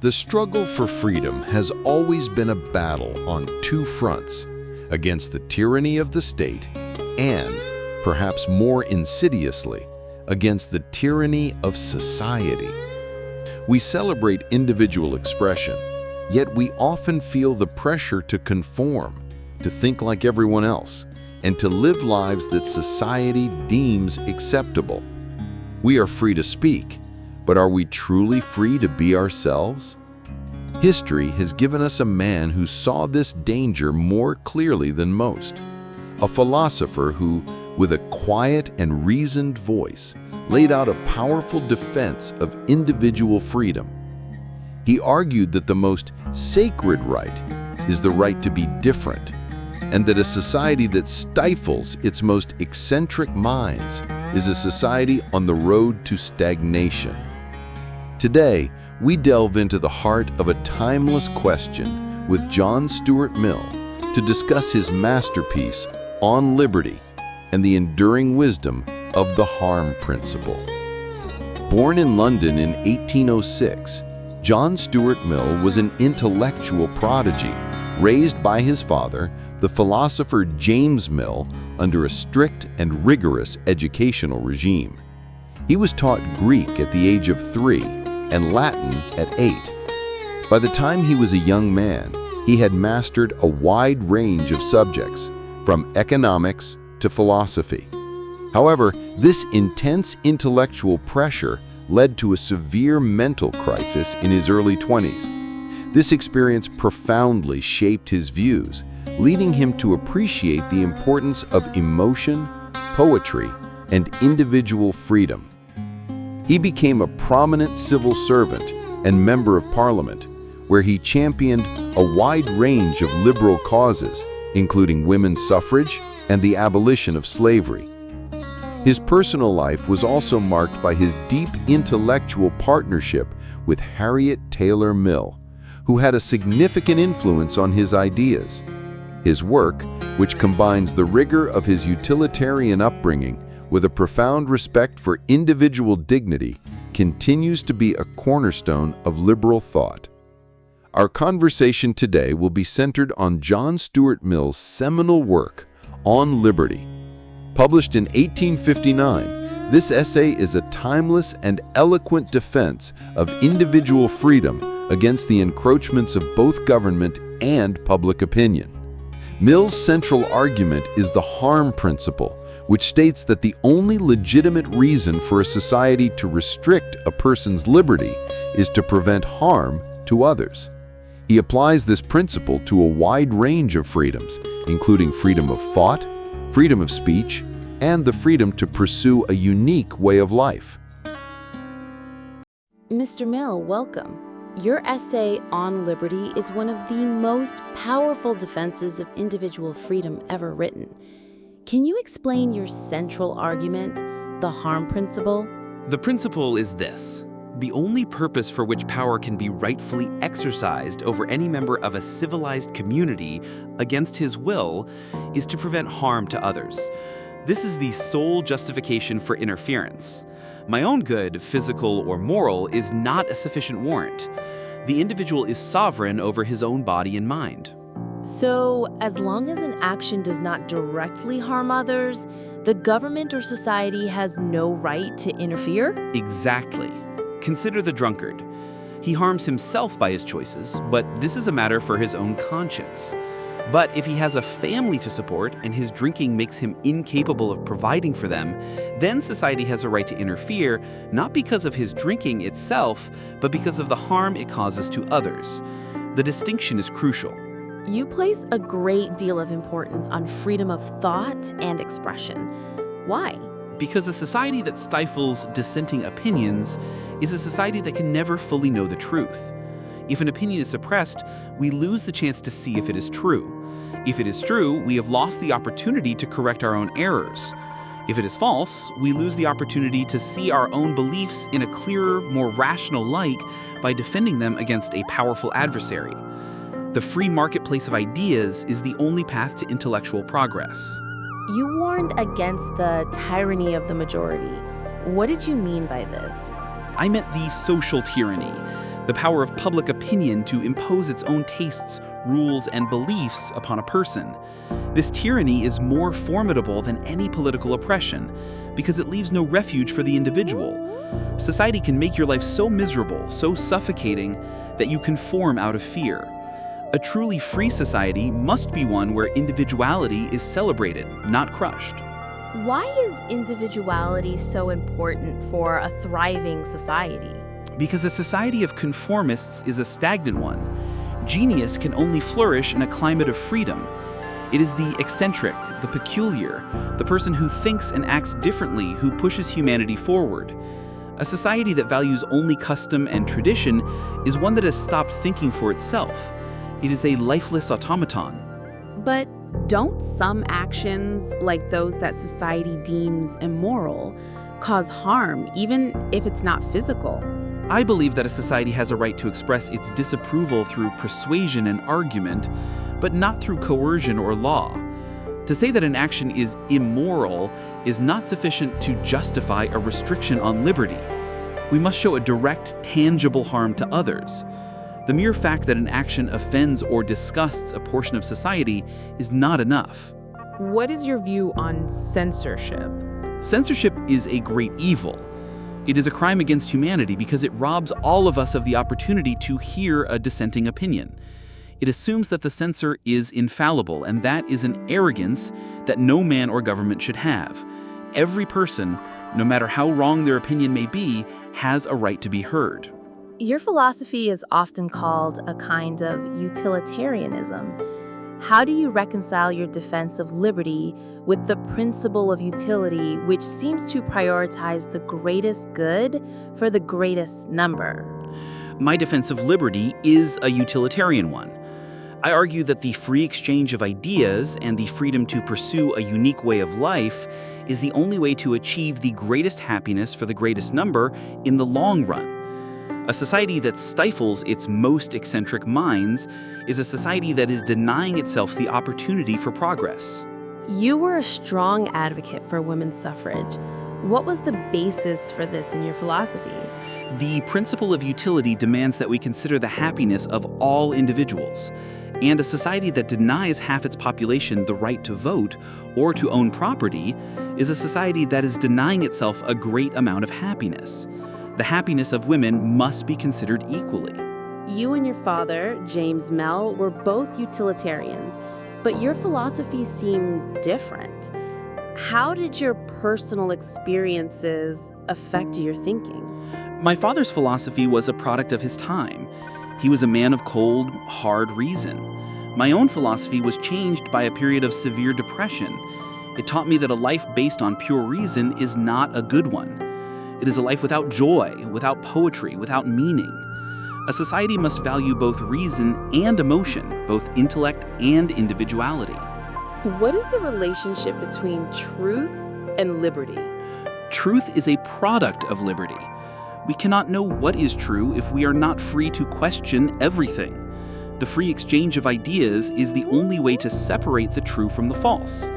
The struggle for freedom has always been a battle on two fronts, against the tyranny of the state and, perhaps more insidiously, against the tyranny of society. We celebrate individual expression, yet we often feel the pressure to conform, to think like everyone else, and to live lives that society deems acceptable. We are free to speak, but are we truly free to be ourselves? History has given us a man who saw this danger more clearly than most, a philosopher who, with a quiet and reasoned voice, laid out a powerful defense of individual freedom. He argued that the most sacred right is the right to be different, and that a society that stifles its most eccentric minds is a society on the road to stagnation. Today, we delve into the heart of a timeless question with John Stuart Mill to discuss his masterpiece, On Liberty, and the enduring wisdom of the harm principle. Born in London in 1806, John Stuart Mill was an intellectual prodigy, raised by his father, the philosopher James Mill, under a strict and rigorous educational regime. He was taught Greek at the age of 3 and Latin at 8. By the time he was a young man, he had mastered a wide range of subjects, from economics to philosophy. However, this intense intellectual pressure led to a severe mental crisis in his early 20s. This experience profoundly shaped his views, leading him to appreciate the importance of emotion, poetry, and individual freedom. He became a prominent civil servant and member of parliament, where he championed a wide range of liberal causes, including women's suffrage and the abolition of slavery. His personal life was also marked by his deep intellectual partnership with Harriet Taylor Mill, who had a significant influence on his ideas. His work, which combines the rigor of his utilitarian upbringing with a profound respect for individual dignity, continues to be a cornerstone of liberal thought. Our conversation today will be centered on John Stuart Mill's seminal work, On Liberty. Published in 1859, this essay is a timeless and eloquent defense of individual freedom against the encroachments of both government and public opinion. Mill's central argument is the harm principle, which states that the only legitimate reason for a society to restrict a person's liberty is to prevent harm to others. He applies this principle to a wide range of freedoms, including freedom of thought, freedom of speech, and the freedom to pursue a unique way of life. Mr. Mill, welcome. Your essay on liberty is one of the most powerful defenses of individual freedom ever written. Can you explain your central argument, the harm principle? The principle is this: the only purpose for which power can be rightfully exercised over any member of a civilized community against his will is to prevent harm to others. This is the sole justification for interference. My own good, physical or moral, is not a sufficient warrant. The individual is sovereign over his own body and mind. So, as long as an action does not directly harm others, the government or society has no right to interfere? Exactly. Consider the drunkard. He harms himself by his choices, but this is a matter for his own conscience. But if he has a family to support and his drinking makes him incapable of providing for them, then society has a right to interfere, not because of his drinking itself, but because of the harm it causes to others. The distinction is crucial. You place a great deal of importance on freedom of thought and expression. Why? Because a society that stifles dissenting opinions is a society that can never fully know the truth. If an opinion is suppressed, we lose the chance to see if it is true. If it is true, we have lost the opportunity to correct our own errors. If it is false, we lose the opportunity to see our own beliefs in a clearer, more rational light by defending them against a powerful adversary. The free marketplace of ideas is the only path to intellectual progress. You warned against the tyranny of the majority. What did you mean by this? I meant the social tyranny, the power of public opinion to impose its own tastes, rules, and beliefs upon a person. This tyranny is more formidable than any political oppression because it leaves no refuge for the individual. Society can make your life so miserable, so suffocating, that you conform out of fear. A truly free society must be one where individuality is celebrated, not crushed. Why is individuality so important for a thriving society? Because a society of conformists is a stagnant one. Genius can only flourish in a climate of freedom. It is the eccentric, the peculiar, the person who thinks and acts differently who pushes humanity forward. A society that values only custom and tradition is one that has stopped thinking for itself. It is a lifeless automaton. But don't some actions, like those that society deems immoral, cause harm, even if it's not physical? I believe that a society has a right to express its disapproval through persuasion and argument, but not through coercion or law. To say that an action is immoral is not sufficient to justify a restriction on liberty. We must show a direct, tangible harm to others. The mere fact that an action offends or disgusts a portion of society is not enough. What is your view on censorship? Censorship is a great evil. It is a crime against humanity because it robs all of us of the opportunity to hear a dissenting opinion. It assumes that the censor is infallible, and that is an arrogance that no man or government should have. Every person, no matter how wrong their opinion may be, has a right to be heard. Your philosophy is often called a kind of utilitarianism. How do you reconcile your defense of liberty with the principle of utility, which seems to prioritize the greatest good for the greatest number? My defense of liberty is a utilitarian one. I argue that the free exchange of ideas and the freedom to pursue a unique way of life is the only way to achieve the greatest happiness for the greatest number in the long run. A society that stifles its most eccentric minds is a society that is denying itself the opportunity for progress. You were a strong advocate for women's suffrage. What was the basis for this in your philosophy? The principle of utility demands that we consider the happiness of all individuals. And a society that denies half its population the right to vote or to own property is a society that is denying itself a great amount of happiness. The happiness of women must be considered equally. You and your father, James Mill, were both utilitarians, but your philosophy seemed different. How did your personal experiences affect your thinking? My father's philosophy was a product of his time. He was a man of cold, hard reason. My own philosophy was changed by a period of severe depression. It taught me that a life based on pure reason is not a good one. It is a life without joy, without poetry, without meaning. A society must value both reason and emotion, both intellect and individuality. What is the relationship between truth and liberty? Truth is a product of liberty. We cannot know what is true if we are not free to question everything. The free exchange of ideas is the only way to separate the true from the false.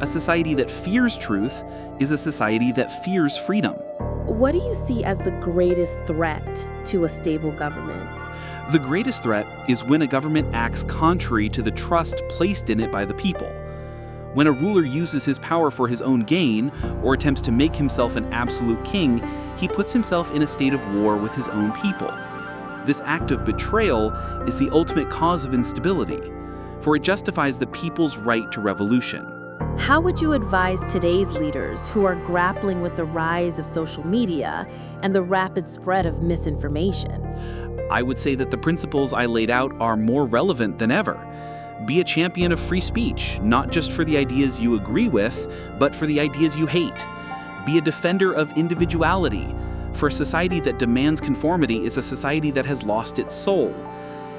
A society that fears truth is a society that fears freedom. What do you see as the greatest threat to a stable government? The greatest threat is when a government acts contrary to the trust placed in it by the people. When a ruler uses his power for his own gain or attempts to make himself an absolute king, he puts himself in a state of war with his own people. This act of betrayal is the ultimate cause of instability, for it justifies the people's right to revolution. How would you advise today's leaders who are grappling with the rise of social media and the rapid spread of misinformation? I would say that the principles I laid out are more relevant than ever. Be a champion of free speech, not just for the ideas you agree with, but for the ideas you hate. Be a defender of individuality, for a society that demands conformity is a society that has lost its soul.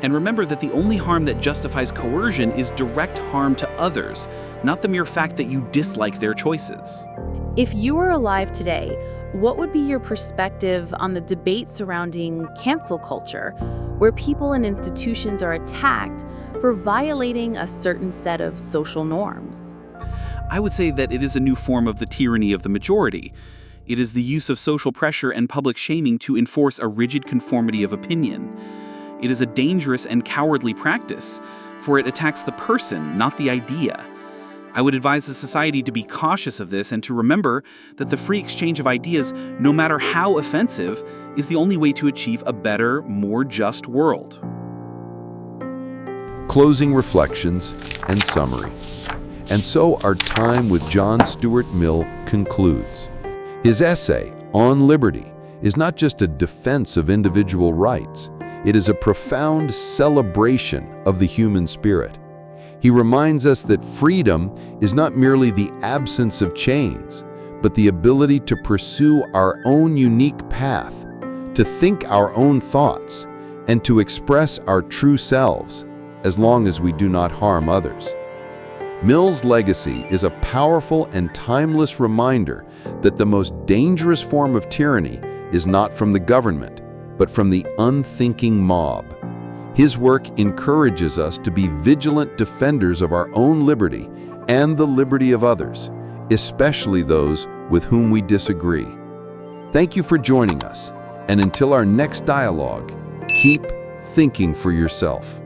And remember that the only harm that justifies coercion is direct harm to others, not the mere fact that you dislike their choices. If you were alive today, what would be your perspective on the debate surrounding cancel culture, where people and institutions are attacked for violating a certain set of social norms? I would say that it is a new form of the tyranny of the majority. It is the use of social pressure and public shaming to enforce a rigid conformity of opinion. It is a dangerous and cowardly practice, for it attacks the person, not the idea. I would advise the society to be cautious of this and to remember that the free exchange of ideas, no matter how offensive, is the only way to achieve a better, more just world. Closing reflections and summary. And so our time with John Stuart Mill concludes. His essay, On Liberty, is not just a defense of individual rights. It is a profound celebration of the human spirit. He reminds us that freedom is not merely the absence of chains, but the ability to pursue our own unique path, to think our own thoughts, and to express our true selves, as long as we do not harm others. Mill's legacy is a powerful and timeless reminder that the most dangerous form of tyranny is not from the government, but from the unthinking mob. His work encourages us to be vigilant defenders of our own liberty and the liberty of others, especially those with whom we disagree. Thank you for joining us, and until our next dialogue, keep thinking for yourself.